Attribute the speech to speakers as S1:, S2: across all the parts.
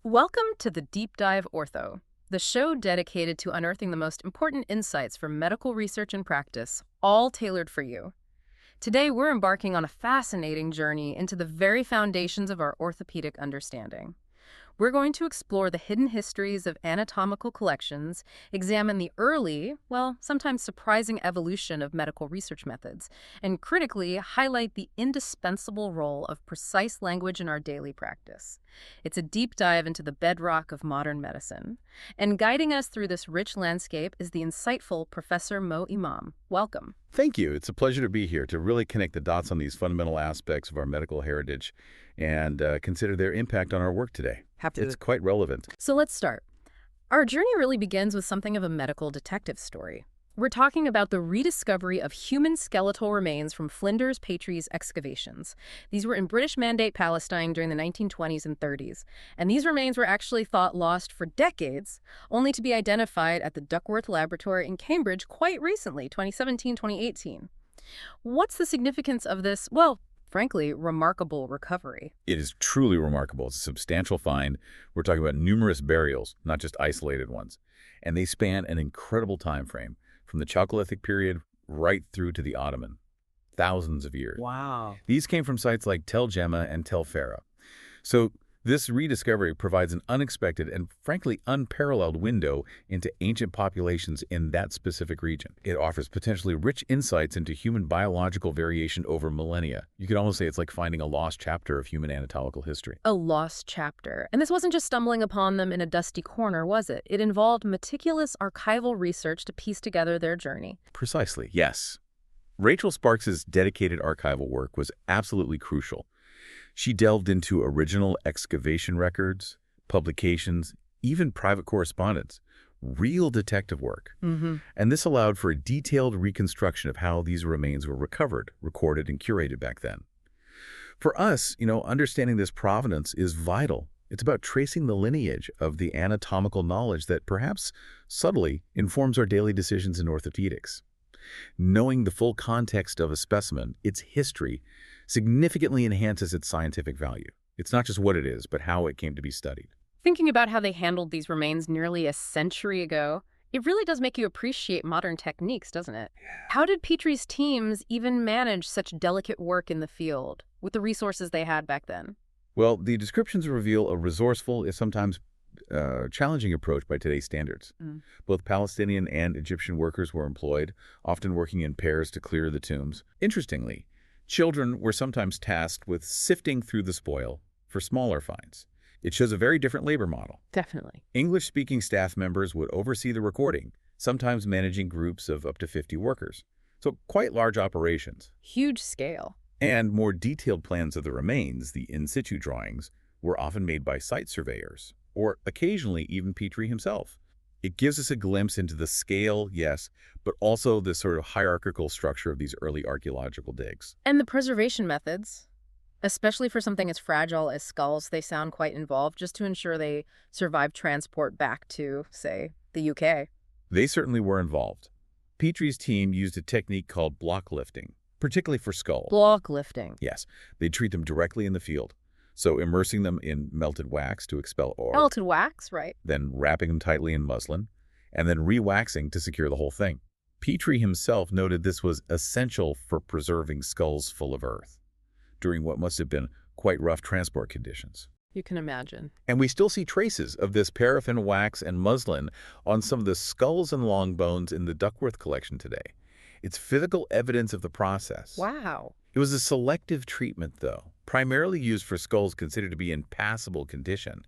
S1: Welcome to the Deep Dive Ortho, the show dedicated to unearthing the most important insights from medical research and practice, all tailored for you. Today, we're embarking on a fascinating journey into the very foundations of our orthopedic understanding. We're going to explore the hidden histories of anatomical collections, examine the early, well, sometimes surprising evolution of medical research methods, and critically highlight the indispensable role of precise language in our daily practice. It's a deep dive into the bedrock of modern medicine. And guiding us through this rich landscape is the insightful Professor Mo Imam. Welcome.
S2: Thank you. It's a pleasure to be here to really connect the dots on these fundamental aspects of our medical heritage and consider their impact on our work today. It's quite relevant.
S1: So let's start. Our journey really begins with something of a medical detective story. We're talking about the rediscovery of human skeletal remains from Flinders Petries excavations. These were in British Mandate Palestine during the 1920s and 30s, and these remains were actually thought lost for decades, only to be identified at the Duckworth Laboratory in Cambridge quite recently, 2017, 2018. What's the significance of this, well, frankly, remarkable recovery?
S2: It is truly remarkable. It's a substantial find. We're talking about numerous burials, not just isolated ones. And they span an incredible time frame, from the Chalcolithic period right through to the Ottoman. Thousands of years.
S1: Wow.
S2: These came from sites like Tel Gemma and Tel Farah. So this rediscovery provides an unexpected and frankly unparalleled window into ancient populations in that specific region. It offers potentially rich insights into human biological variation over millennia. You could almost say it's like finding a lost chapter of human anatomical history.
S1: A lost chapter. And this wasn't just stumbling upon them in a dusty corner, was it? It involved meticulous archival research to piece together their journey.
S2: Precisely, yes. Rachel Sparks's dedicated archival work was absolutely crucial. She delved into original excavation records, publications, even private correspondence, real detective work. And this allowed for a detailed reconstruction of how these remains were recovered, recorded, and curated back then. For us, understanding this provenance is vital. It's about tracing the lineage of the anatomical knowledge that perhaps subtly informs our daily decisions in orthopedics. Knowing the full context of a specimen, its history, significantly enhances its scientific value. It's not just what it is, but how it came to be studied.
S1: Thinking about how they handled these remains nearly a century ago, it really does make you appreciate modern techniques, doesn't it? How did Petrie's teams even manage such delicate work in the field with the resources they had back then?
S2: Well, the descriptions reveal a resourceful, if sometimes challenging approach by today's standards. Both Palestinian and Egyptian workers were employed, often working in pairs to clear the tombs. Interestingly, children were sometimes tasked with sifting through the spoil for smaller finds. It shows a very different labor model.
S1: Definitely.
S2: English-speaking staff members would oversee the recording, sometimes managing groups of up to 50 workers. So quite large operations.
S1: Huge scale.
S2: And more detailed plans of the remains, the in-situ drawings, were often made by site surveyors, or occasionally even Petrie himself. It gives us a glimpse into the scale, yes, but also the sort of hierarchical structure of these early archaeological digs.
S1: And the preservation methods, especially for something as fragile as skulls, they sound quite involved just to ensure they survive transport back to, say, the UK.
S2: They certainly were involved. Petrie's team used a technique called block lifting, particularly for skulls.
S1: Block lifting.
S2: Yes, they'd treat them directly in the field. So immersing them in melted wax to expel ore.
S1: Melted wax, right.
S2: Then wrapping them tightly in muslin, and then re-waxing to secure the whole thing. Petrie himself noted this was essential for preserving skulls full of earth during what must have been quite rough transport conditions.
S1: You can imagine.
S2: And we still see traces of this paraffin wax and muslin on some of the skulls and long bones in the Duckworth collection today. It's physical evidence of the process.
S1: Wow.
S2: It was a selective treatment, though, primarily used for skulls considered to be in passable condition.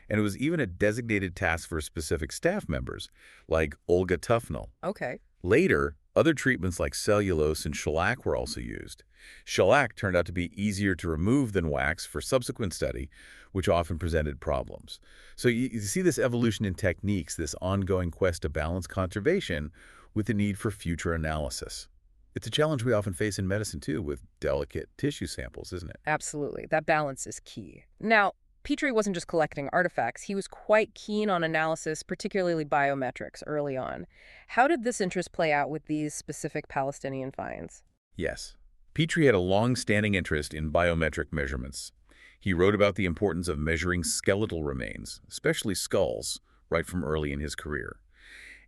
S2: And it was even a designated task for specific staff members, like Olga Tufnell.
S1: Okay.
S2: Later, other treatments like cellulose and shellac were also used. Shellac turned out to be easier to remove than wax for subsequent study, which often presented problems. So you see this evolution in techniques, this ongoing quest to balance conservation with the need for future analysis. It's a challenge we often face in medicine, too, with delicate tissue samples, isn't it?
S1: Absolutely. That balance is key. Now, Petrie wasn't just collecting artifacts. He was quite keen on analysis, particularly biometrics, early on. How did this interest play out with these specific Palestinian finds?
S2: Yes. Petrie had a long-standing interest in biometric measurements. He wrote about the importance of measuring skeletal remains, especially skulls, right from early in his career.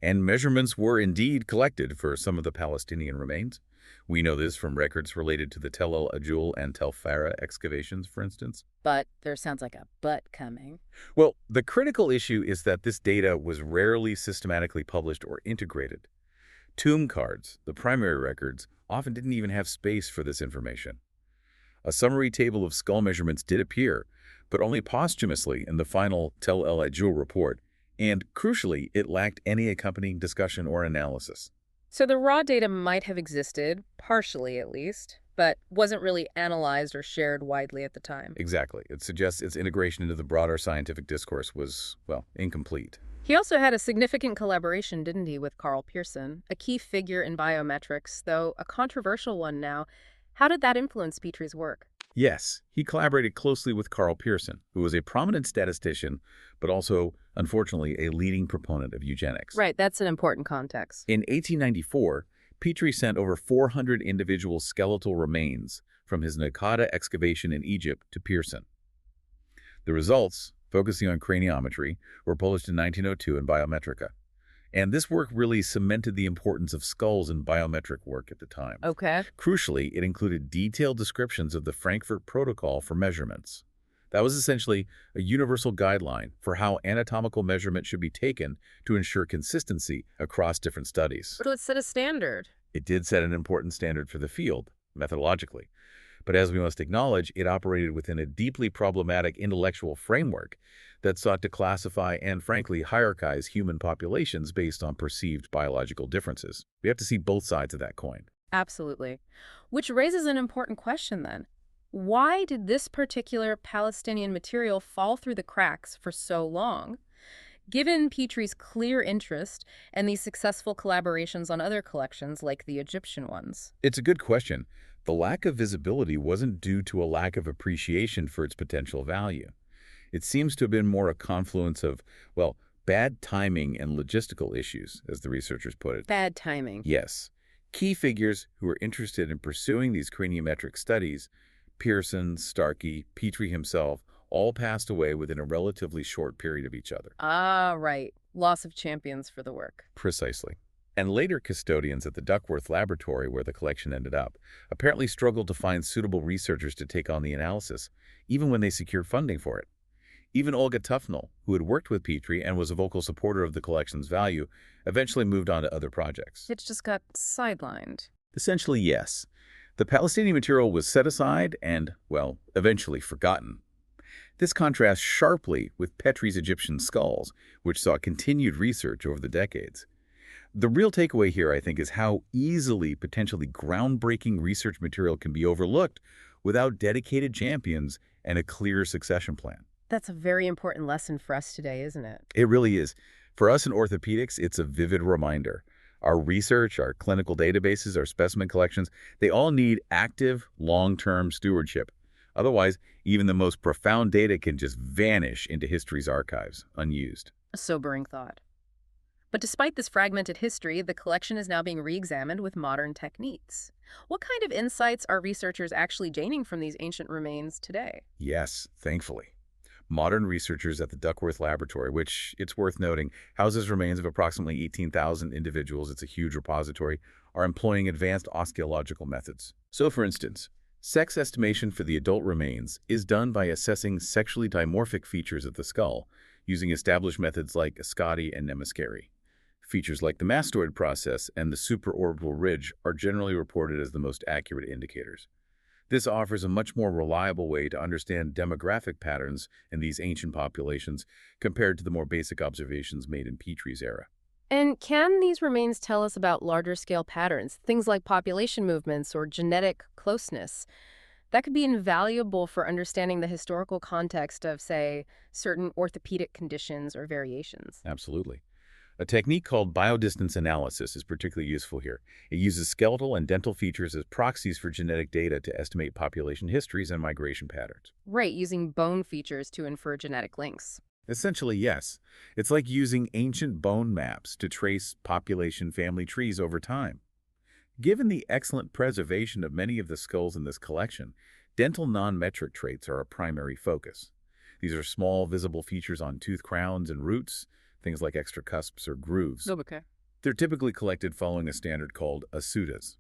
S2: And measurements were indeed collected for some of the Palestinian remains. We know this from records related to the Tel El Ajul and Tel Farah excavations, for instance.
S1: But there sounds like a but coming.
S2: Well, the critical issue is that this data was rarely systematically published or integrated. Tomb cards, the primary records, often didn't even have space for this information. A summary table of skull measurements did appear, but only posthumously in the final Tel El Ajul report, and crucially, it lacked any accompanying discussion or analysis.
S1: So the raw data might have existed, partially at least, but wasn't really analyzed or shared widely at the time.
S2: Exactly. It suggests its integration into the broader scientific discourse was, well, incomplete.
S1: He also had a significant collaboration, didn't he, with Carl Pearson, a key figure in biometrics, though a controversial one now. How did that influence Petrie's work?
S2: Yes, he collaborated closely with Carl Pearson, who was a prominent statistician, but also, unfortunately, a leading proponent of eugenics.
S1: Right, that's an important context.
S2: In 1894, Petrie sent over 400 individual skeletal remains from his Nakada excavation in Egypt to Pearson. The results, focusing on craniometry, were published in 1902 in Biometrica. And this work really cemented the importance of skulls in biometric work at the time.
S1: Okay.
S2: Crucially, it included detailed descriptions of the Frankfurt Protocol for measurements. That was essentially a universal guideline for how anatomical measurement should be taken to ensure consistency across different studies.
S1: But let's set a standard.
S2: It did set an important standard for the field, methodologically. But as we must acknowledge, it operated within a deeply problematic intellectual framework that sought to classify and, frankly, hierarchize human populations based on perceived biological differences. We have to see both sides of that coin.
S1: Absolutely. Which raises an important question then. Why did this particular Palestinian material fall through the cracks for so long? Given Petrie's clear interest and these successful collaborations on other collections like the Egyptian ones.
S2: It's a good question. The lack of visibility wasn't due to a lack of appreciation for its potential value. It seems to have been more a confluence of, well, bad timing and logistical issues, as the researchers put it.
S1: Bad timing.
S2: Yes. Key figures who were interested in pursuing these craniometric studies, Pearson, Starkey, Petrie himself, all passed away within a relatively short period of each other.
S1: Ah, right. Loss of champions for the work.
S2: Precisely. And later custodians at the Duckworth Laboratory, where the collection ended up, apparently struggled to find suitable researchers to take on the analysis, even when they secured funding for it. Even Olga Tufnell, who had worked with Petrie and was a vocal supporter of the collection's value, eventually moved on to other projects.
S1: It just got sidelined.
S2: Essentially, yes. The Palestinian material was set aside and, well, eventually forgotten. This contrasts sharply with Petrie's Egyptian skulls, which saw continued research over the decades. The real takeaway here, I think, is how easily potentially groundbreaking research material can be overlooked without dedicated champions and a clear succession plan.
S1: That's a very important lesson for us today, isn't it?
S2: It really is. For us in orthopedics, it's a vivid reminder. Our research, our clinical databases, our specimen collections, they all need active, long-term stewardship. Otherwise, even the most profound data can just vanish into history's archives, unused.
S1: A sobering thought. But despite this fragmented history, the collection is now being re-examined with modern techniques. What kind of insights are researchers actually gaining from these ancient remains today?
S2: Yes, thankfully. Modern researchers at the Duckworth Laboratory, which, it's worth noting, houses remains of approximately 18,000 individuals, it's a huge repository, are employing advanced osteological methods. So, for instance, sex estimation for the adult remains is done by assessing sexually dimorphic features of the skull, using established methods like Ascati and Nemaskary. Features like the mastoid process and the supraorbital ridge are generally reported as the most accurate indicators. This offers a much more reliable way to understand demographic patterns in these ancient populations compared to the more basic observations made in Petrie's era.
S1: And can these remains tell us about larger-scale patterns, things like population movements or genetic closeness? That could be invaluable for understanding the historical context of, say, certain orthopedic conditions or variations.
S2: Absolutely. A technique called biodistance analysis is particularly useful here. It uses skeletal and dental features as proxies for genetic data to estimate population histories and migration patterns.
S1: Right, using bone features to infer genetic links.
S2: Essentially, yes. It's like using ancient bone maps to trace population family trees over time. Given the excellent preservation of many of the skulls in this collection, Dental non-metric traits are a primary focus. These are small, visible features on tooth crowns and roots, things like extra cusps or grooves.
S1: Oh, okay.
S2: They're typically collected following a standard called asudas.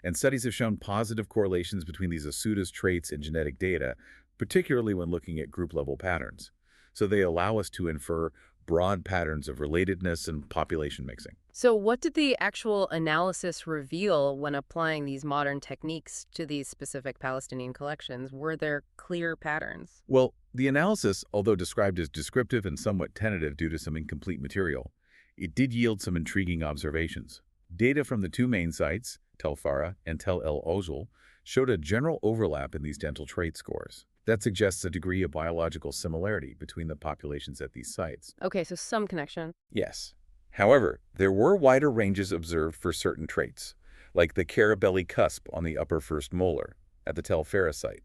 S2: And studies have shown positive correlations between these asudas traits and genetic data, particularly when looking at group-level patterns. So they allow us to infer broad patterns of relatedness and population mixing.
S1: So what did the actual analysis reveal when applying these modern techniques to these specific Palestinian collections? Were there clear patterns?
S2: Well, the analysis, although described as descriptive and somewhat tentative due to some incomplete material, it did yield some intriguing observations. Data from the two main sites, Tel Farah and Tel El Ozul, showed a general overlap in these dental trait scores. That suggests a degree of biological similarity between the populations at these sites.
S1: Okay, so some connection.
S2: Yes. However, there were wider ranges observed for certain traits, like the carabelly cusp on the upper first molar at the Tel Farah site.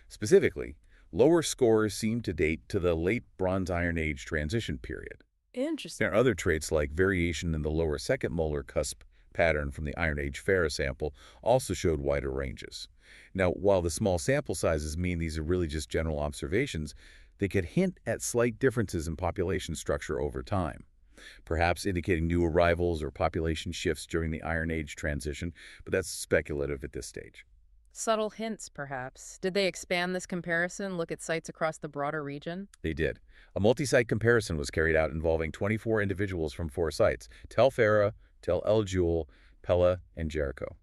S2: Specifically, lower scores seem to date to the late Bronze Iron Age transition period.
S1: Interesting.
S2: There are other traits like variation in the lower second molar cusp pattern from the Iron Age Farah sample also showed wider ranges. Now, while the small sample sizes mean these are really just general observations, they could hint at slight differences in population structure over time, perhaps indicating new arrivals or population shifts during the Iron Age transition, but that's speculative at this stage.
S1: Subtle hints, perhaps. Did they expand this comparison, look at sites across the broader region?
S2: They did. A multi-site comparison was carried out involving 24 individuals from 4 sites: Tel Farah, Tel El Jul, Pella, and Jericho.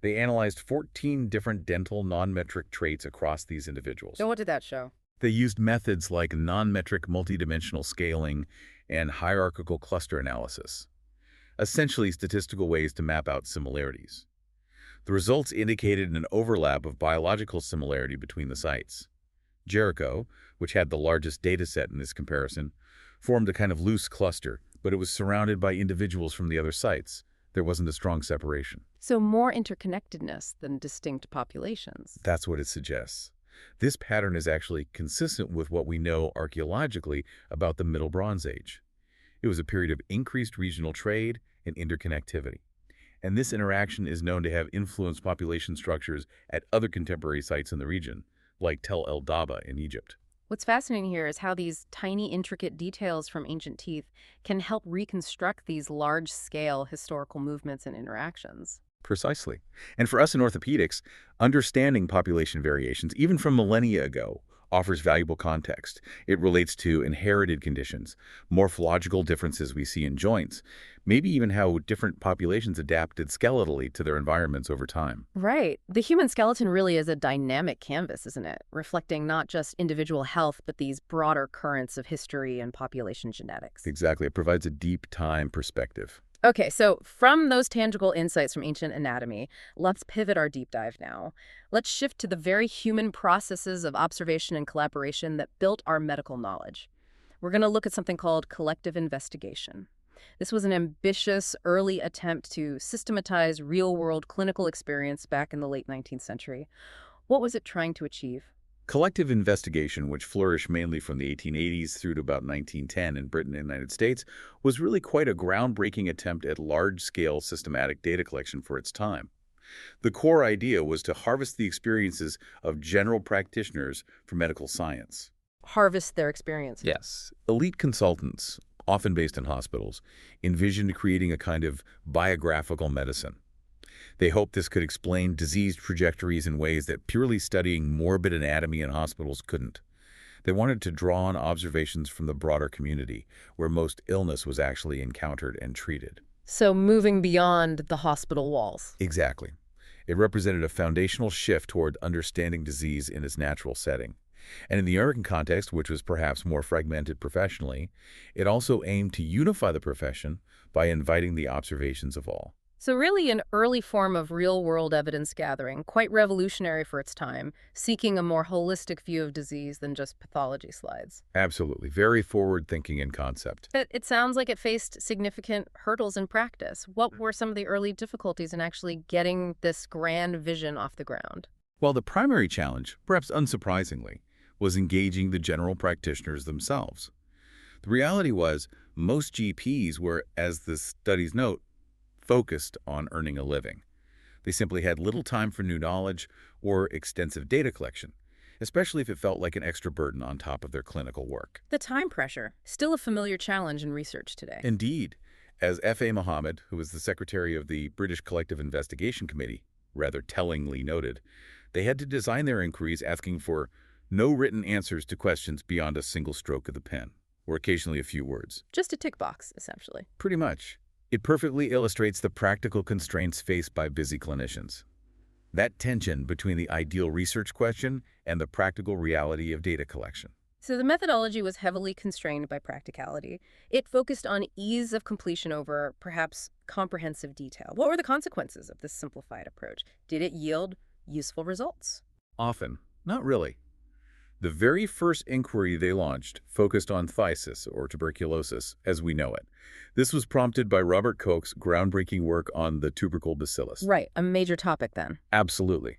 S2: They analyzed 14 different dental non-metric traits across these individuals.
S1: So what did that show?
S2: They used methods like non-metric multidimensional scaling and hierarchical cluster analysis, essentially statistical ways to map out similarities. The results indicated an overlap of biological similarity between the sites. Jericho, which had the largest data set in this comparison, formed a kind of loose cluster, but it was surrounded by individuals from the other sites. There wasn't a strong separation.
S1: So more interconnectedness than distinct populations.
S2: That's what it suggests. This pattern is actually consistent with what we know archaeologically about the Middle Bronze Age. It was a period of increased regional trade and interconnectivity. And this interaction is known to have influenced population structures at other contemporary sites in the region, like Tel El Daba in Egypt.
S1: What's fascinating here is how these tiny, intricate details from ancient teeth can help reconstruct these large-scale historical movements and interactions.
S2: Precisely. And for us in orthopedics, understanding population variations, even from millennia ago, offers valuable context. It relates to inherited conditions, morphological differences we see in joints, maybe even how different populations adapted skeletally to their environments over time.
S1: Right. The human skeleton really is a dynamic canvas, isn't it? Reflecting not just individual health, but these broader currents of history and population genetics.
S2: Exactly. It provides a deep time perspective.
S1: Okay, so from those tangible insights from ancient anatomy, let's pivot our deep dive now. Let's shift to the very human processes of observation and collaboration that built our medical knowledge. We're going to look at something called collective investigation. This was an ambitious early attempt to systematize real-world clinical experience back in the late 19th century. What was it trying to achieve?
S2: Collective investigation, which flourished mainly from the 1880s through to about 1910 in Britain and the United States, was really quite a groundbreaking attempt at large-scale systematic data collection for its time. The core idea was to harvest the experiences of general practitioners for medical science.
S1: Harvest their experience.
S2: Yes. Elite consultants, often based in hospitals, envisioned creating a kind of biographical medicine. They hoped this could explain disease trajectories in ways that purely studying morbid anatomy in hospitals couldn't. They wanted to draw on observations from the broader community, where most illness was actually encountered and treated.
S1: So moving beyond the hospital walls.
S2: Exactly. It represented a foundational shift toward understanding disease in its natural setting. And in the American context, which was perhaps more fragmented professionally, it also aimed to unify the profession by inviting the observations of all.
S1: So really an early form of real-world evidence gathering, quite revolutionary for its time, seeking a more holistic view of disease than just pathology slides.
S2: Absolutely. Very forward-thinking in concept.
S1: But it sounds like it faced significant hurdles in practice. What were some of the early difficulties in actually getting this grand vision off the ground?
S2: Well, the primary challenge, perhaps unsurprisingly, was engaging the general practitioners themselves. The reality was most GPs were, as the studies note, focused on earning a living. They simply had little time for new knowledge or extensive data collection, especially if it felt like an extra burden on top of their clinical work.
S1: The time pressure, still a familiar challenge in research today.
S2: Indeed, as F.A. Mohammed, who was the secretary of the British Collective Investigation Committee, rather tellingly noted, they had to design their inquiries asking for no written answers to questions beyond a single stroke of the pen, or occasionally a few words.
S1: Just a tick box, essentially.
S2: Pretty much. It perfectly illustrates the practical constraints faced by busy clinicians. That tension between the ideal research question and the practical reality of data collection.
S1: So the methodology was heavily constrained by practicality. It focused on ease of completion over, perhaps, comprehensive detail. What were the consequences of this simplified approach? Did it yield useful results?
S2: Often, not really. The very first inquiry they launched focused on phthisis, or tuberculosis, as we know it. This was prompted by Robert Koch's groundbreaking work on the tubercle bacillus.
S1: Right, a major topic then.
S2: Absolutely.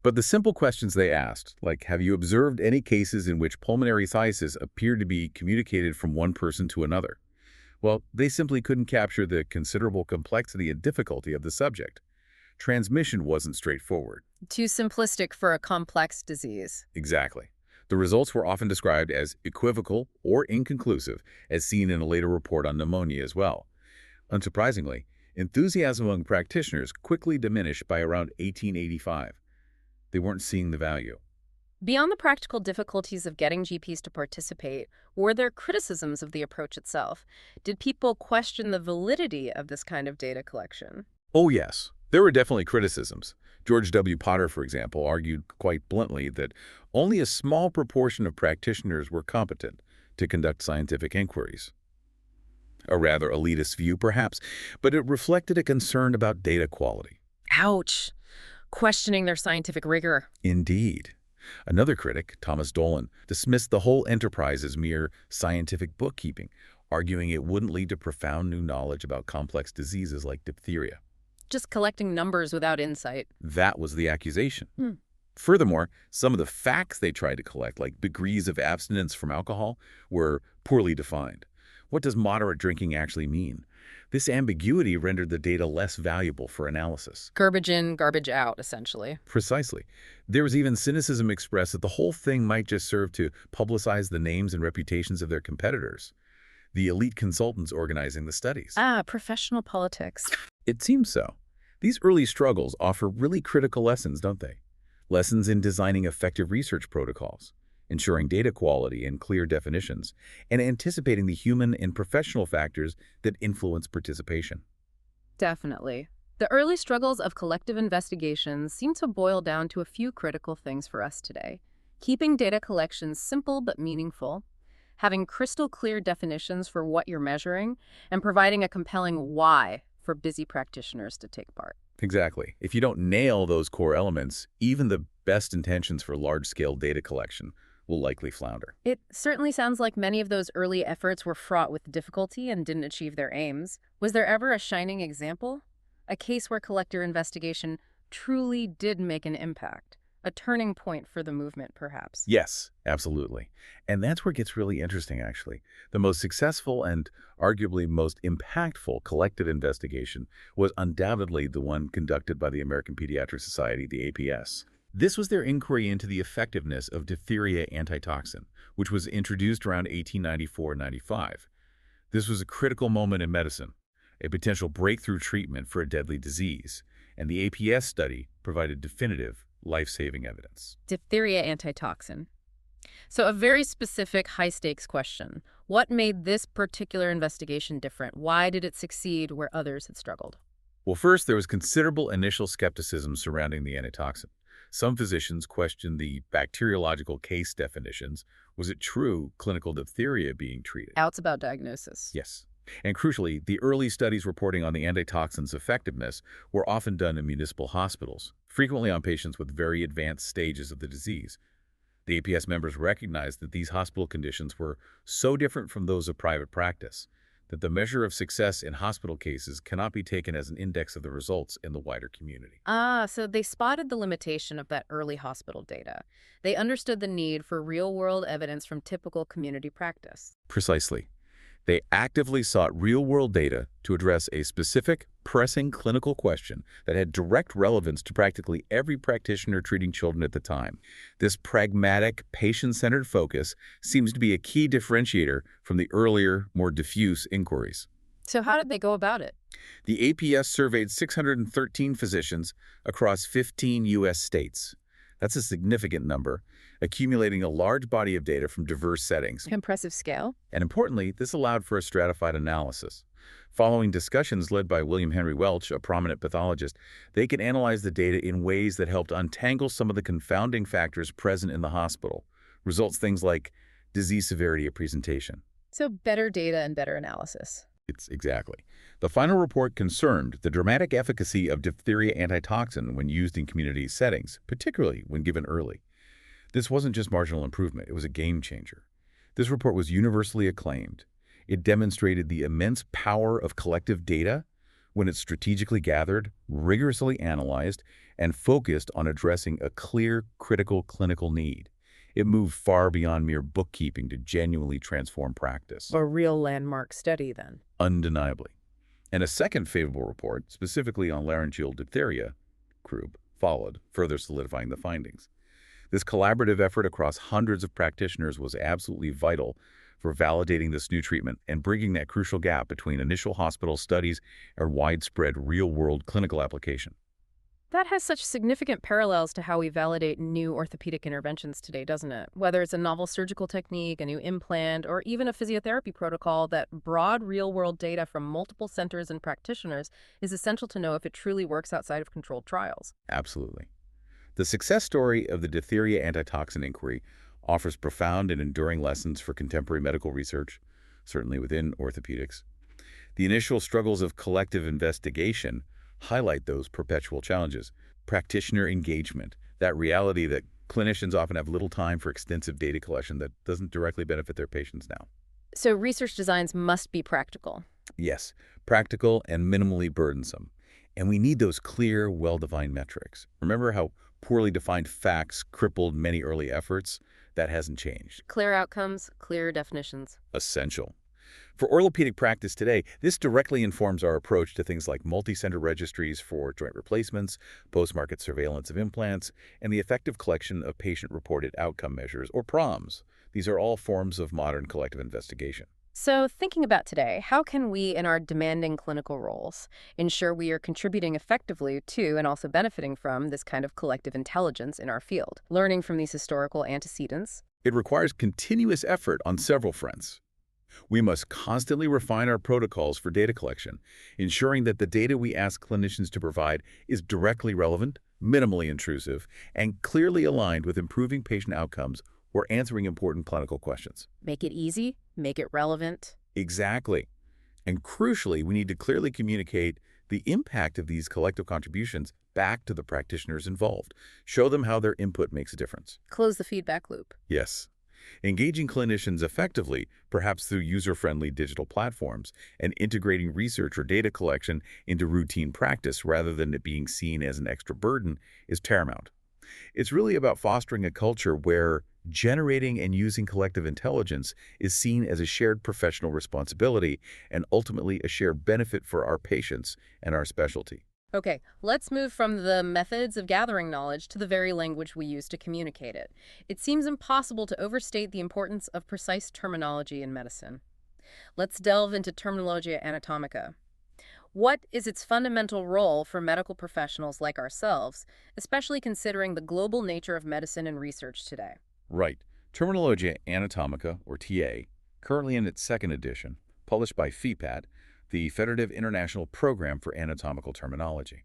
S2: But the simple questions they asked, like, have you observed any cases in which pulmonary phthisis appeared to be communicated from one person to another? Well, they simply couldn't capture the considerable complexity and difficulty of the subject. Transmission wasn't straightforward.
S1: Too simplistic for a complex disease.
S2: Exactly. The results were often described as equivocal or inconclusive, as seen in a later report on pneumonia as well. Unsurprisingly, enthusiasm among practitioners quickly diminished by around 1885. They weren't seeing the value.
S1: Beyond the practical difficulties of getting GPs to participate, were there criticisms of the approach itself? Did people question the validity of this kind of data collection?
S2: Oh yes, there were definitely criticisms. George W. Potter, for example, argued quite bluntly that only a small proportion of practitioners were competent to conduct scientific inquiries. A rather elitist view, perhaps, but it reflected a concern about data quality.
S1: Ouch! Questioning their scientific rigor.
S2: Indeed. Another critic, Thomas Dolan, dismissed the whole enterprise as mere scientific bookkeeping, arguing it wouldn't lead to profound new knowledge about complex diseases like diphtheria.
S1: Just collecting numbers without insight.
S2: That was the accusation. Furthermore, some of the facts they tried to collect, like degrees of abstinence from alcohol, were poorly defined. What does moderate drinking actually mean? This ambiguity rendered the data less valuable for analysis.
S1: Garbage in, garbage out, essentially.
S2: Precisely. There was even cynicism expressed that the whole thing might just serve to publicize the names and reputations of their competitors, the elite consultants organizing the studies.
S1: Professional politics.
S2: It seems so. These early struggles offer really critical lessons, don't they? Lessons in designing effective research protocols, ensuring data quality and clear definitions, and anticipating the human and professional factors that influence participation.
S1: Definitely. The early struggles of collective investigations seem to boil down to a few critical things for us today. Keeping data collections simple but meaningful, having crystal clear definitions for what you're measuring, and providing a compelling why for busy practitioners to take part.
S2: Exactly. If you don't nail those core elements, even the best intentions for large-scale data collection will likely flounder.
S1: It certainly sounds like many of those early efforts were fraught with difficulty and didn't achieve their aims. Was there ever a shining example? A case where collector investigation truly did make an impact? A turning point for the movement, perhaps?
S2: Yes, absolutely. And that's where it gets really interesting, actually. The most successful and arguably most impactful collective investigation was undoubtedly the one conducted by the American Pediatric Society, the APS. This was their inquiry into the effectiveness of diphtheria antitoxin, which was introduced around 1894-95. This was a critical moment in medicine, a potential breakthrough treatment for a deadly disease, and the APS study provided definitive, life-saving evidence.
S1: Diphtheria antitoxin. So a very specific high-stakes question. What made this particular investigation different? Why did it succeed where others had struggled?
S2: Well, first, there was considerable initial skepticism surrounding the antitoxin. Some physicians questioned the bacteriological case definitions. Was it true clinical diphtheria being treated?
S1: Doubts about diagnosis.
S2: Yes. And crucially, the early studies reporting on the antitoxin's effectiveness were often done in municipal hospitals, frequently on patients with very advanced stages of the disease. The APS members recognized that these hospital conditions were so different from those of private practice that the measure of success in hospital cases cannot be taken as an index of the results in the wider community.
S1: So they spotted the limitation of that early hospital data. They understood the need for real-world evidence from typical community practice.
S2: Precisely. They actively sought real-world data to address a specific, pressing clinical question that had direct relevance to practically every practitioner treating children at the time. This pragmatic, patient-centered focus seems to be a key differentiator from the earlier, more diffuse inquiries.
S1: So how did they go about it?
S2: The APS surveyed 613 physicians across 15 U.S. states. That's a significant number, accumulating a large body of data from diverse settings.
S1: Impressive scale.
S2: And importantly, this allowed for a stratified analysis. Following discussions led by William Henry Welch, a prominent pathologist, they could analyze the data in ways that helped untangle some of the confounding factors present in the hospital. Results things like disease severity of presentation.
S1: So better data and better analysis.
S2: It's exactly. The final report concerned the dramatic efficacy of diphtheria antitoxin when used in community settings, particularly when given early. This wasn't just marginal improvement, it was a game changer. This report was universally acclaimed. It demonstrated the immense power of collective data when it's strategically gathered, rigorously analyzed, and focused on addressing a clear, critical clinical need. It moved far beyond mere bookkeeping to genuinely transform practice.
S1: A real landmark study, then.
S2: Undeniably. And a second favorable report, specifically on laryngeal diphtheria, croup, followed, further solidifying the findings. This collaborative effort across hundreds of practitioners was absolutely vital for validating this new treatment and bridging that crucial gap between initial hospital studies and widespread real-world clinical application.
S1: That has such significant parallels to how we validate new orthopedic interventions today, doesn't it? Whether it's a novel surgical technique, a new implant, or even a physiotherapy protocol, that broad real-world data from multiple centers and practitioners is essential to know if it truly works outside of controlled trials.
S2: Absolutely. The success story of the diphtheria antitoxin inquiry offers profound and enduring lessons for contemporary medical research, certainly within orthopedics. The initial struggles of collective investigation highlight those perpetual challenges. Practitioner engagement, that reality that clinicians often have little time for extensive data collection that doesn't directly benefit their patients now.
S1: So research designs must be practical.
S2: Yes, practical and minimally burdensome. And we need those clear, well-defined metrics. Remember how poorly defined facts crippled many early efforts? That hasn't changed.
S1: Clear outcomes, clear definitions.
S2: Essential. For orthopedic practice today, this directly informs our approach to things like multi-center registries for joint replacements, post-market surveillance of implants, and the effective collection of patient-reported outcome measures, or PROMs. These are all forms of modern collective investigation.
S1: So thinking about today, how can we, in our demanding clinical roles, ensure we are contributing effectively to and also benefiting from this kind of collective intelligence in our field, learning from these historical antecedents?
S2: It requires continuous effort on several fronts. We must constantly refine our protocols for data collection, ensuring that the data we ask clinicians to provide is directly relevant, minimally intrusive, and clearly aligned with improving patient outcomes or answering important clinical questions.
S1: Make it easy, make it relevant.
S2: Exactly. And crucially, we need to clearly communicate the impact of these collective contributions back to the practitioners involved. Show them how their input makes a difference.
S1: Close the feedback loop.
S2: Yes. Engaging clinicians effectively, perhaps through user-friendly digital platforms, and integrating research or data collection into routine practice rather than it being seen as an extra burden, is paramount. It's really about fostering a culture where generating and using collective intelligence is seen as a shared professional responsibility and ultimately a shared benefit for our patients and our specialty.
S1: Okay, let's move from the methods of gathering knowledge to the very language we use to communicate it. It seems impossible to overstate the importance of precise terminology in medicine. Let's delve into terminologia anatomica. What is its fundamental role for medical professionals like ourselves, especially considering the global nature of medicine and research today?
S2: Right. Terminologia Anatomica, or TA, currently in its second edition, published by FEPAT, the Federative International Program for Anatomical Terminology.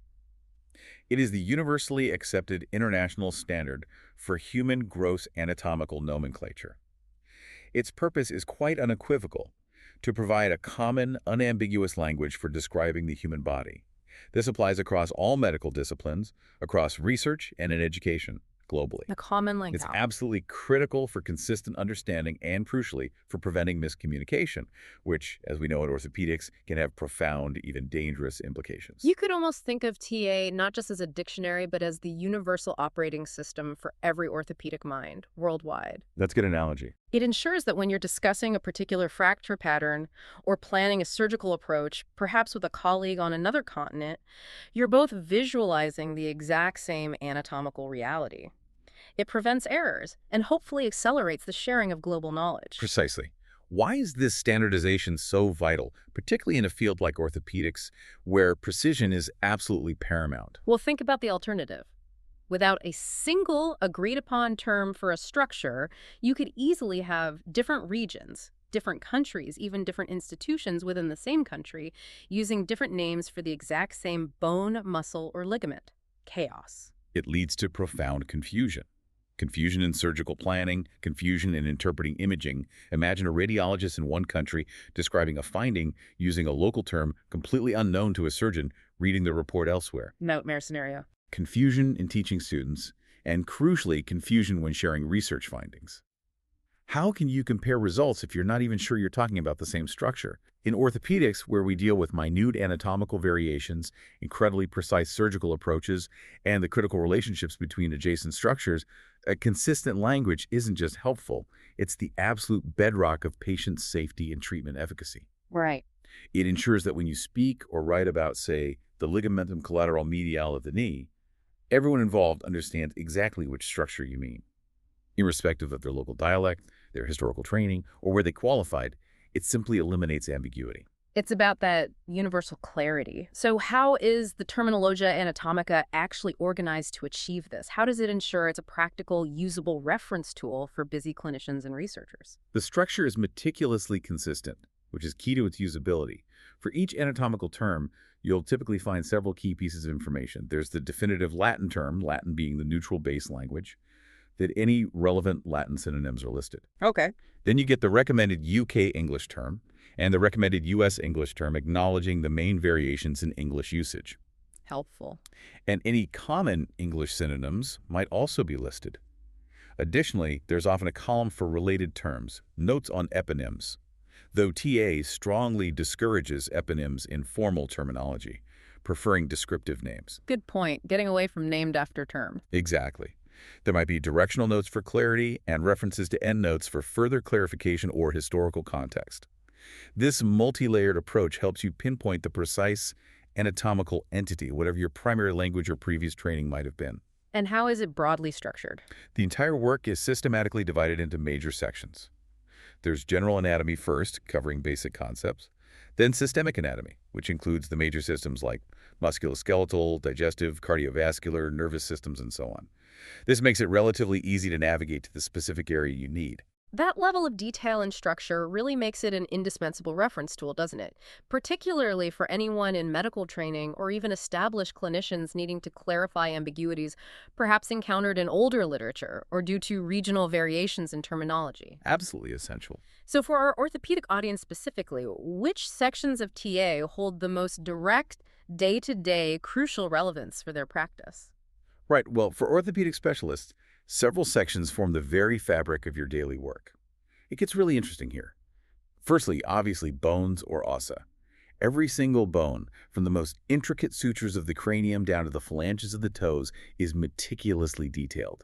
S2: It is the universally accepted international standard for human gross anatomical nomenclature. Its purpose is quite unequivocal: to provide a common, unambiguous language for describing the human body. This applies across all medical disciplines, across research and in education, globally.
S1: A common language.
S2: It's absolutely critical for consistent understanding and, crucially, for preventing miscommunication, which, as we know in orthopedics, can have profound, even dangerous implications.
S1: You could almost think of TA not just as a dictionary, but as the universal operating system for every orthopedic mind worldwide.
S2: That's a good analogy.
S1: It ensures that when you're discussing a particular fracture pattern or planning a surgical approach, perhaps with a colleague on another continent, you're both visualizing the exact same anatomical reality. It prevents errors and hopefully accelerates the sharing of global knowledge.
S2: Precisely. Why is this standardization so vital, particularly in a field like orthopedics, where precision is absolutely paramount?
S1: Well, think about the alternative. Without a single agreed upon term for a structure, you could easily have different regions, different countries, even different institutions within the same country using different names for the exact same bone, muscle, or ligament. Chaos.
S2: It leads to profound confusion. Confusion in surgical planning, confusion in interpreting imaging. Imagine a radiologist in one country describing a finding using a local term completely unknown to a surgeon reading the report elsewhere.
S1: Nightmare scenario.
S2: Confusion in teaching students, and crucially, confusion when sharing research findings. How can you compare results if you're not even sure you're talking about the same structure? In orthopedics, where we deal with minute anatomical variations, incredibly precise surgical approaches, and the critical relationships between adjacent structures, a consistent language isn't just helpful, it's the absolute bedrock of patient safety and treatment efficacy.
S1: Right.
S2: It ensures that when you speak or write about, say, the ligamentum collateral medial of the knee, everyone involved understands exactly which structure you mean. Irrespective of their local dialect, their historical training, or where they qualified, it simply eliminates ambiguity.
S1: It's about that universal clarity. So how is the Terminologia Anatomica actually organized to achieve this? How does it ensure it's a practical, usable reference tool for busy clinicians and researchers?
S2: The structure is meticulously consistent, which is key to its usability. For each anatomical term, you'll typically find several key pieces of information. There's the definitive Latin term, Latin being the neutral base language, that any relevant Latin synonyms are listed.
S1: Okay.
S2: Then you get the recommended UK English term and the recommended US English term acknowledging the main variations in English usage.
S1: Helpful.
S2: And any common English synonyms might also be listed. Additionally, there's often a column for related terms, notes on eponyms, though TA strongly discourages eponyms in formal terminology, preferring descriptive names.
S1: Good point. Getting away from named after terms.
S2: Exactly. There might be directional notes for clarity and references to endnotes for further clarification or historical context. This multi-layered approach helps you pinpoint the precise anatomical entity, whatever your primary language or previous training might have been.
S1: And how is it broadly structured?
S2: The entire work is systematically divided into major sections. There's general anatomy first, covering basic concepts, then systemic anatomy, which includes the major systems like musculoskeletal, digestive, cardiovascular, nervous systems, and so on. This makes it relatively easy to navigate to the specific area you need.
S1: That level of detail and structure really makes it an indispensable reference tool, doesn't it? Particularly for anyone in medical training or even established clinicians needing to clarify ambiguities perhaps encountered in older literature or due to regional variations in terminology.
S2: Absolutely essential.
S1: So for our orthopedic audience specifically, which sections of TA hold the most direct, day-to-day, crucial relevance for their practice?
S2: Right, well, for orthopedic specialists, several sections form the very fabric of your daily work. It gets really interesting here. Firstly, obviously, bones or ossa. Every single bone, from the most intricate sutures of the cranium down to the phalanges of the toes, is meticulously detailed.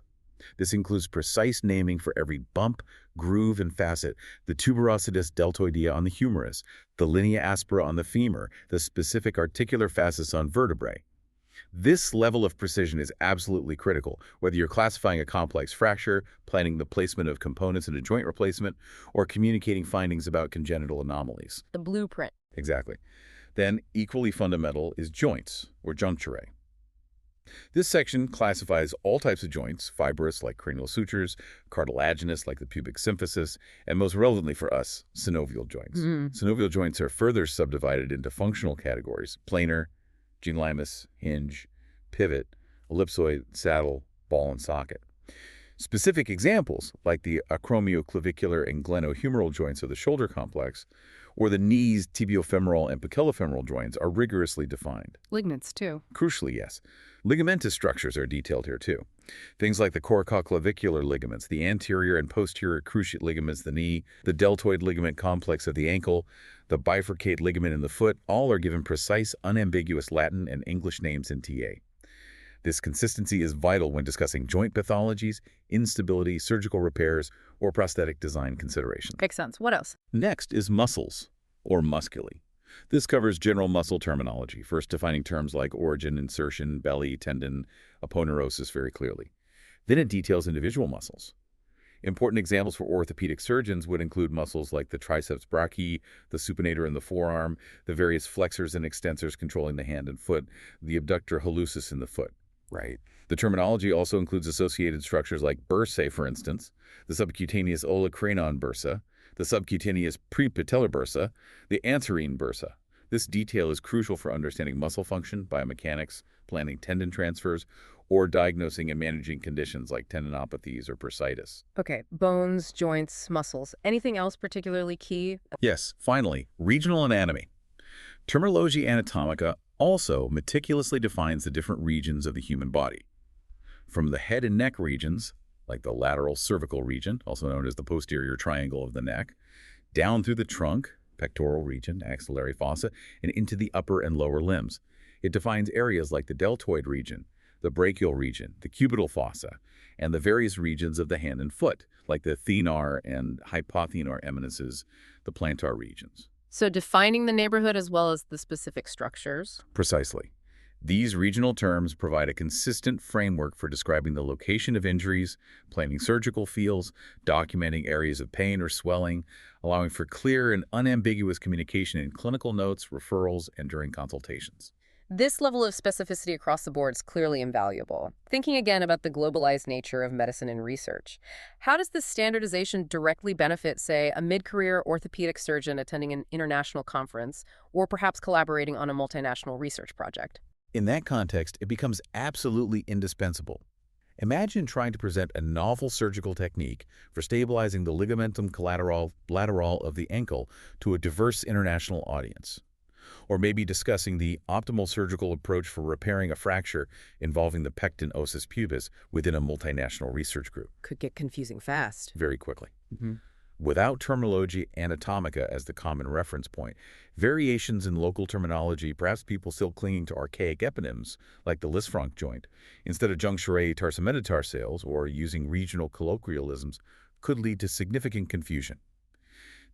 S2: This includes precise naming for every bump, groove, and facet, the tuberositas deltoidea on the humerus, the linea aspera on the femur, the specific articular fasces on vertebrae. This level of precision is absolutely critical, whether you're classifying a complex fracture, planning the placement of components in a joint replacement, or communicating findings about congenital anomalies.
S1: The blueprint.
S2: Exactly. Then, equally fundamental is joints, or juncturae. This section classifies all types of joints, fibrous like cranial sutures, cartilaginous like the pubic symphysis, and most relevantly for us, synovial joints. Synovial joints are further subdivided into functional categories: planar, ginglymus, hinge, pivot, ellipsoid, saddle, ball, and socket. Specific examples, like the acromioclavicular and glenohumeral joints of the shoulder complex, or the knees, tibiofemoral, and patellofemoral joints, are rigorously defined.
S1: Ligaments, too.
S2: Crucially, yes. Ligamentous structures are detailed here, too. Things like the corticoclavicular ligaments, the anterior and posterior cruciate ligaments of the knee, the deltoid ligament complex of the ankle, the bifurcate ligament in the foot, all are given precise, unambiguous Latin and English names in TA. This consistency is vital when discussing joint pathologies, instability, surgical repairs, or prosthetic design considerations.
S1: Makes sense. What else?
S2: Next is muscles, or musculi. This covers general muscle terminology, first defining terms like origin, insertion, belly, tendon, aponeurosis very clearly. Then it details individual muscles. Important examples for orthopedic surgeons would include muscles like the triceps brachii, the supinator in the forearm, the various flexors and extensors controlling the hand and foot, the abductor hallucis in the foot. Right. The terminology also includes associated structures like bursae, for instance, the subcutaneous olecranon bursa, the subcutaneous prepatellar bursa, the anterine bursa. This detail is crucial for understanding muscle function, biomechanics, planning tendon transfers, or diagnosing and managing conditions like tendinopathies or bursitis.
S1: Okay, bones, joints, muscles. Anything else particularly key?
S2: Yes, finally, regional anatomy. Terminologia anatomica also meticulously defines the different regions of the human body. From the head and neck regions, like the lateral cervical region, also known as the posterior triangle of the neck, down through the trunk, pectoral region, axillary fossa, and into the upper and lower limbs. It defines areas like the deltoid region, the brachial region, the cubital fossa, and the various regions of the hand and foot, like the thenar and hypothenar eminences, the plantar regions.
S1: So defining the neighborhood as well as the specific structures.
S2: Precisely. These regional terms provide a consistent framework for describing the location of injuries, planning surgical fields, documenting areas of pain or swelling, allowing for clear and unambiguous communication in clinical notes, referrals, and during consultations.
S1: This level of specificity across the board is clearly invaluable. Thinking again about the globalized nature of medicine and research, how does this standardization directly benefit, say, a mid-career orthopedic surgeon attending an international conference or perhaps collaborating on a multinational research project?
S2: In that context, it becomes absolutely indispensable. Imagine trying to present a novel surgical technique for stabilizing the ligamentum lateral of the ankle to a diverse international audience. Or maybe discussing the optimal surgical approach for repairing a fracture involving the pecten osseous pubis within a multinational research group.
S1: Could get confusing fast.
S2: Very quickly. Without terminology anatomica as the common reference point, variations in local terminology, perhaps people still clinging to archaic eponyms like the Lisfranc joint, instead of juncture tarsometatarsales or using regional colloquialisms, could lead to significant confusion.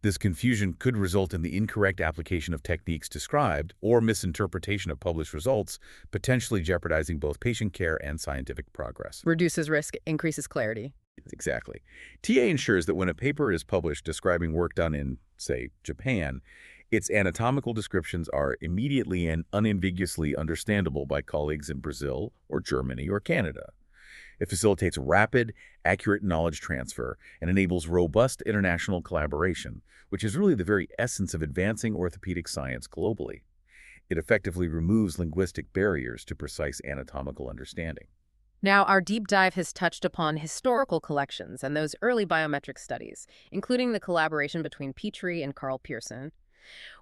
S2: This confusion could result in the incorrect application of techniques described or misinterpretation of published results, potentially jeopardizing both patient care and scientific progress.
S1: Reduces risk, increases clarity.
S2: Exactly. TA ensures that when a paper is published describing work done in, say, Japan, its anatomical descriptions are immediately and unambiguously understandable by colleagues in Brazil or Germany or Canada. It facilitates rapid, accurate knowledge transfer and enables robust international collaboration, which is really the very essence of advancing orthopedic science globally. It effectively removes linguistic barriers to precise anatomical understanding.
S1: Now, our deep dive has touched upon historical collections and those early biometric studies, including the collaboration between Petrie and Carl Pearson.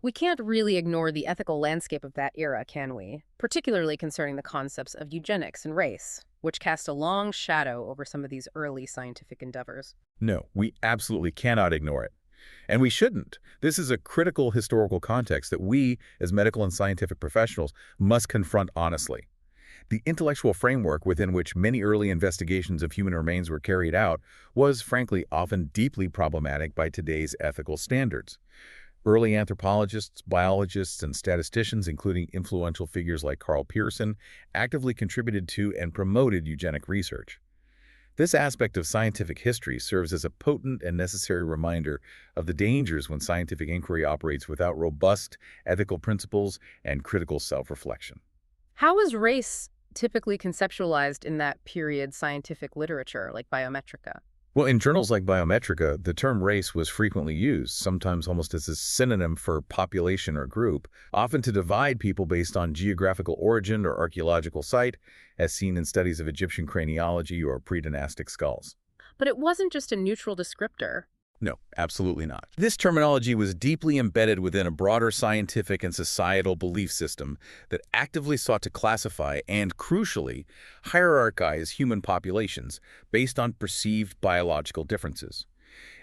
S1: We can't really ignore the ethical landscape of that era, can we? Particularly concerning the concepts of eugenics and race, which cast a long shadow over some of these early scientific endeavors.
S2: No, we absolutely cannot ignore it. And we shouldn't. This is a critical historical context that we, as medical and scientific professionals, must confront honestly. The intellectual framework within which many early investigations of human remains were carried out was, frankly, often deeply problematic by today's ethical standards. Early anthropologists, biologists, and statisticians, including influential figures like Carl Pearson, actively contributed to and promoted eugenic research. This aspect of scientific history serves as a potent and necessary reminder of the dangers when scientific inquiry operates without robust ethical principles and critical self-reflection.
S1: How was race typically conceptualized in that period scientific literature, like Biometrica?
S2: Well, in journals like Biometrica, the term race was frequently used, sometimes almost as a synonym for population or group, often to divide people based on geographical origin or archaeological site, as seen in studies of Egyptian craniology or predynastic skulls.
S1: But it wasn't just a neutral descriptor.
S2: No, absolutely not. This terminology was deeply embedded within a broader scientific and societal belief system that actively sought to classify and, crucially, hierarchize human populations based on perceived biological differences.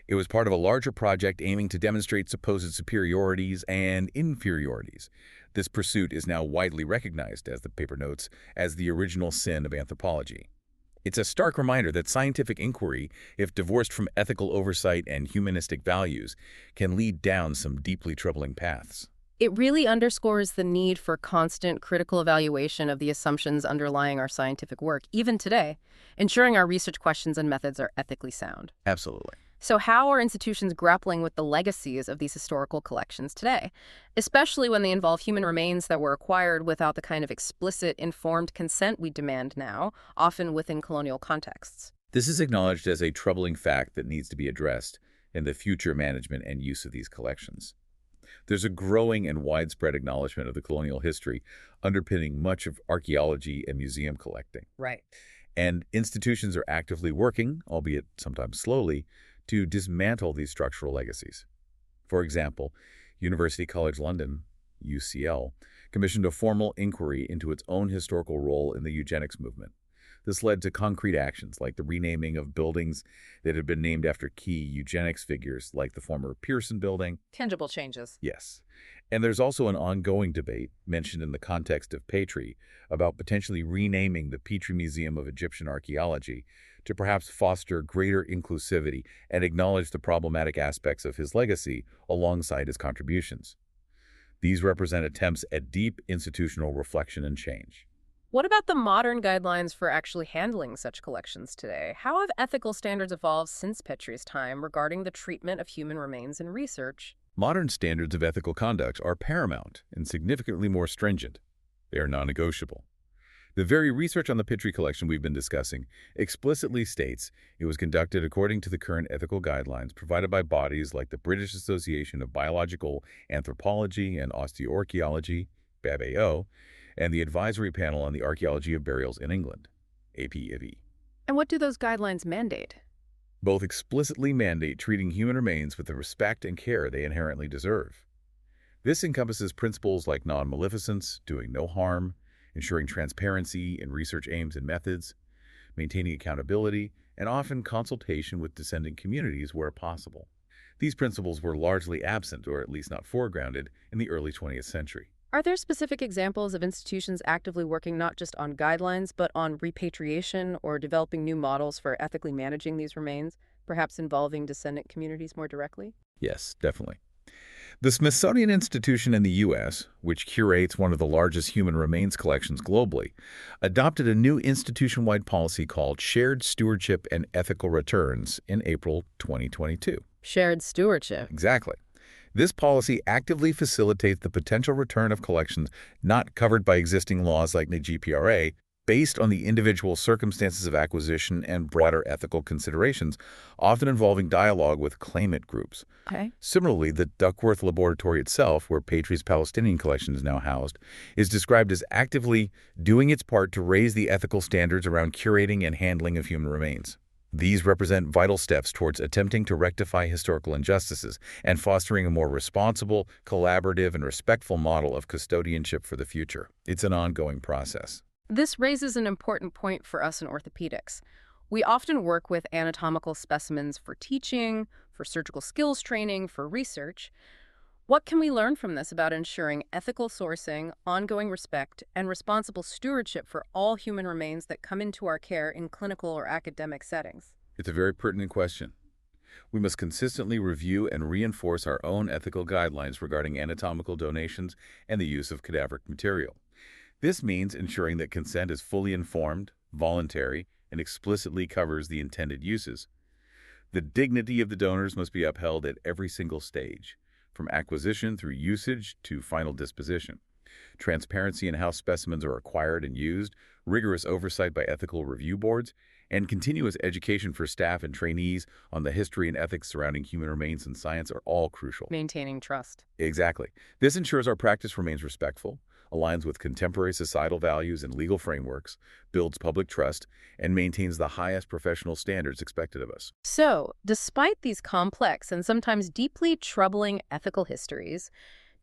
S2: It was part of a larger project aiming to demonstrate supposed superiorities and inferiorities. This pursuit is now widely recognized, as the paper notes, as the original sin of anthropology. It's a stark reminder that scientific inquiry, if divorced from ethical oversight and humanistic values, can lead down some deeply troubling paths.
S1: It really underscores the need for constant critical evaluation of the assumptions underlying our scientific work, even today, ensuring our research questions and methods are ethically sound.
S2: Absolutely.
S1: So how are institutions grappling with the legacies of these historical collections today, especially when they involve human remains that were acquired without the kind of explicit, informed consent we demand now, often within colonial contexts?
S2: This is acknowledged as a troubling fact that needs to be addressed in the future management and use of these collections. There's a growing and widespread acknowledgement of the colonial history underpinning much of archaeology and museum collecting.
S1: Right.
S2: And institutions are actively working, albeit sometimes slowly, to dismantle these structural legacies. For example, University College London, UCL, commissioned a formal inquiry into its own historical role in the eugenics movement. This led to concrete actions like the renaming of buildings that had been named after key eugenics figures like the former Pearson Building.
S1: Tangible changes.
S2: Yes. And there's also an ongoing debate, mentioned in the context of Petrie, about potentially renaming the Petrie Museum of Egyptian Archaeology to perhaps foster greater inclusivity and acknowledge the problematic aspects of his legacy alongside his contributions. These represent attempts at deep institutional reflection and change.
S1: What about the modern guidelines for actually handling such collections today? How have ethical standards evolved since Petrie's time regarding the treatment of human remains in research?
S2: Modern standards of ethical conduct are paramount and significantly more stringent. They are non-negotiable. The very research on the Petrie collection we've been discussing explicitly states it was conducted according to the current ethical guidelines provided by bodies like the British Association of Biological Anthropology and Osteoarchaeology, BABAO, and the Advisory Panel on the Archaeology of Burials in England, APAB.
S1: And what do those guidelines mandate?
S2: Both explicitly mandate treating human remains with the respect and care they inherently deserve. This encompasses principles like non-maleficence, doing no harm, ensuring transparency in research aims and methods, maintaining accountability, and often consultation with descendant communities where possible. These principles were largely absent, or at least not foregrounded, in the early 20th century.
S1: Are there specific examples of institutions actively working not just on guidelines, but on repatriation or developing new models for ethically managing these remains, perhaps involving descendant communities more directly?
S2: Yes, definitely. The Smithsonian Institution in the U.S., which curates one of the largest human remains collections globally, adopted a new institution-wide policy called Shared Stewardship and Ethical Returns in April 2022.
S1: Shared stewardship.
S2: Exactly. This policy actively facilitates the potential return of collections not covered by existing laws like the GPRA, based on the individual circumstances of acquisition and broader ethical considerations, often involving dialogue with claimant groups.
S1: Okay.
S2: Similarly, the Duckworth Laboratory itself, where Petrie's Palestinian collection is now housed, is described as actively doing its part to raise the ethical standards around curating and handling of human remains. These represent vital steps towards attempting to rectify historical injustices and fostering a more responsible, collaborative, and respectful model of custodianship for the future. It's an ongoing process.
S1: This raises an important point for us in orthopedics. We often work with anatomical specimens for teaching, for surgical skills training, for research. What can we learn from this about ensuring ethical sourcing, ongoing respect, and responsible stewardship for all human remains that come into our care in clinical or academic settings?
S2: It's a very pertinent question. We must consistently review and reinforce our own ethical guidelines regarding anatomical donations and the use of cadaveric material. This means ensuring that consent is fully informed, voluntary, and explicitly covers the intended uses. The dignity of the donors must be upheld at every single stage, from acquisition through usage to final disposition. Transparency in how specimens are acquired and used, rigorous oversight by ethical review boards, and continuous education for staff and trainees on the history and ethics surrounding human remains in science are all crucial.
S1: Maintaining trust.
S2: Exactly. This ensures our practice remains respectful, aligns with contemporary societal values and legal frameworks, builds public trust, and maintains the highest professional standards expected of us.
S1: So, despite these complex and sometimes deeply troubling ethical histories,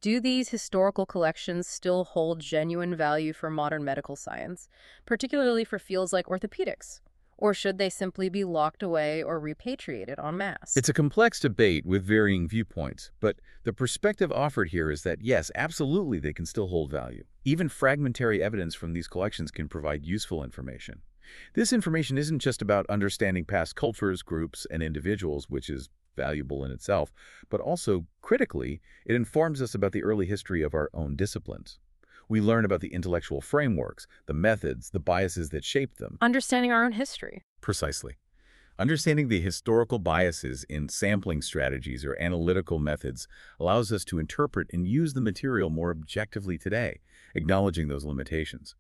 S1: do these historical collections still hold genuine value for modern medical science, particularly for fields like orthopedics? Or should they simply be locked away or repatriated en masse?
S2: It's a complex debate with varying viewpoints, but the perspective offered here is that yes, absolutely they can still hold value. Even fragmentary evidence from these collections can provide useful information. This information isn't just about understanding past cultures, groups, and individuals, which is valuable in itself, but also, critically, it informs us about the early history of our own disciplines. We learn about the intellectual frameworks, the methods, the biases that shaped them.
S1: Understanding our own history.
S2: Precisely. Understanding the historical biases in sampling strategies or analytical methods allows us to interpret and use the material more objectively today, acknowledging those limitations.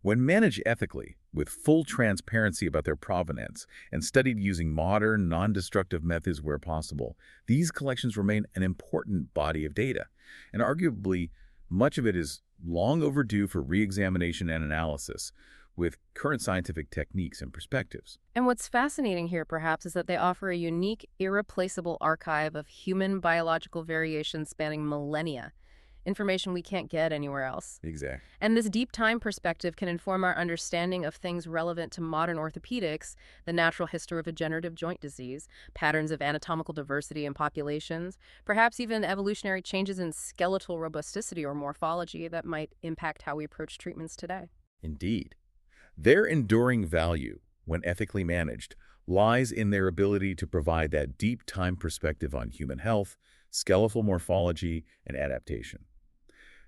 S2: When managed ethically, with full transparency about their provenance, and studied using modern, non-destructive methods where possible, these collections remain an important body of data, and arguably, much of it is long overdue for re-examination and analysis, with current scientific techniques and perspectives.
S1: And what's fascinating here, perhaps, is that they offer a unique, irreplaceable archive of human biological variation spanning millennia, information we can't get anywhere else.
S2: Exactly.
S1: And this deep time perspective can inform our understanding of things relevant to modern orthopedics, the natural history of degenerative joint disease, patterns of anatomical diversity in populations, perhaps even evolutionary changes in skeletal robusticity or morphology that might impact how we approach treatments today.
S2: Indeed. Their enduring value, when ethically managed, lies in their ability to provide that deep time perspective on human health, skeletal morphology, and adaptation.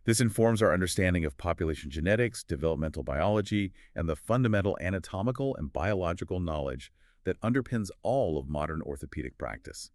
S2: This informs our understanding of population genetics, developmental biology, and the fundamental anatomical and biological knowledge that underpins all of modern orthopedic practice.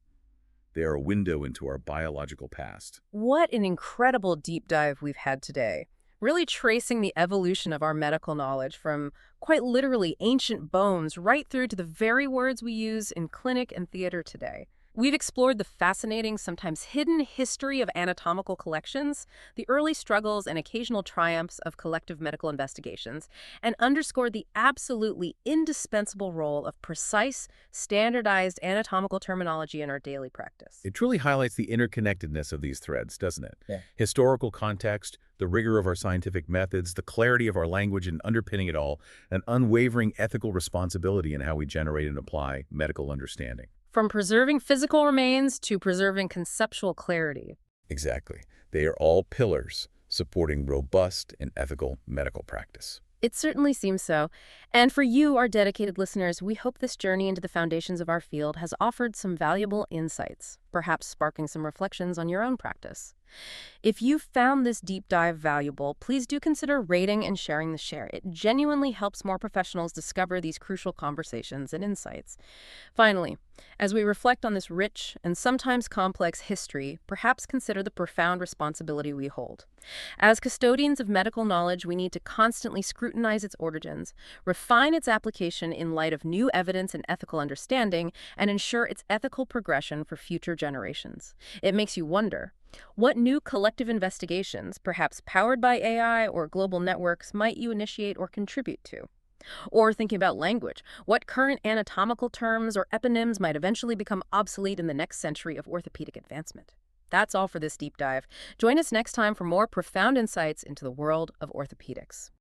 S2: They are a window into our biological past.
S1: What an incredible deep dive we've had today. Really tracing the evolution of our medical knowledge from quite literally ancient bones right through to the very words we use in clinic and theater today. We've explored the fascinating, sometimes hidden history of anatomical collections, the early struggles and occasional triumphs of collective medical investigations, and underscored the absolutely indispensable role of precise, standardized anatomical terminology in our daily practice.
S2: It truly highlights the interconnectedness of these threads, doesn't it?
S1: Yeah.
S2: Historical context, the rigor of our scientific methods, the clarity of our language, and underpinning it all, an unwavering ethical responsibility in how we generate and apply medical understanding.
S1: From preserving physical remains to preserving conceptual clarity.
S2: Exactly. They are all pillars supporting robust and ethical medical practice.
S1: It certainly seems so. And for you, our dedicated listeners, we hope this journey into the foundations of our field has offered some valuable insights, perhaps sparking some reflections on your own practice. If you found this deep dive valuable, please do consider rating and sharing the share. It genuinely helps more professionals discover these crucial conversations and insights. Finally, as we reflect on this rich and sometimes complex history, perhaps consider the profound responsibility we hold. As custodians of medical knowledge, we need to constantly scrutinize its origins, refine its application in light of new evidence and ethical understanding, and ensure its ethical progression for future generations. It makes you wonder, what new collective investigations, perhaps powered by AI or global networks, might you initiate or contribute to? Or thinking about language, what current anatomical terms or eponyms might eventually become obsolete in the next century of orthopedic advancement? That's all for this deep dive. Join us next time for more profound insights into the world of orthopedics.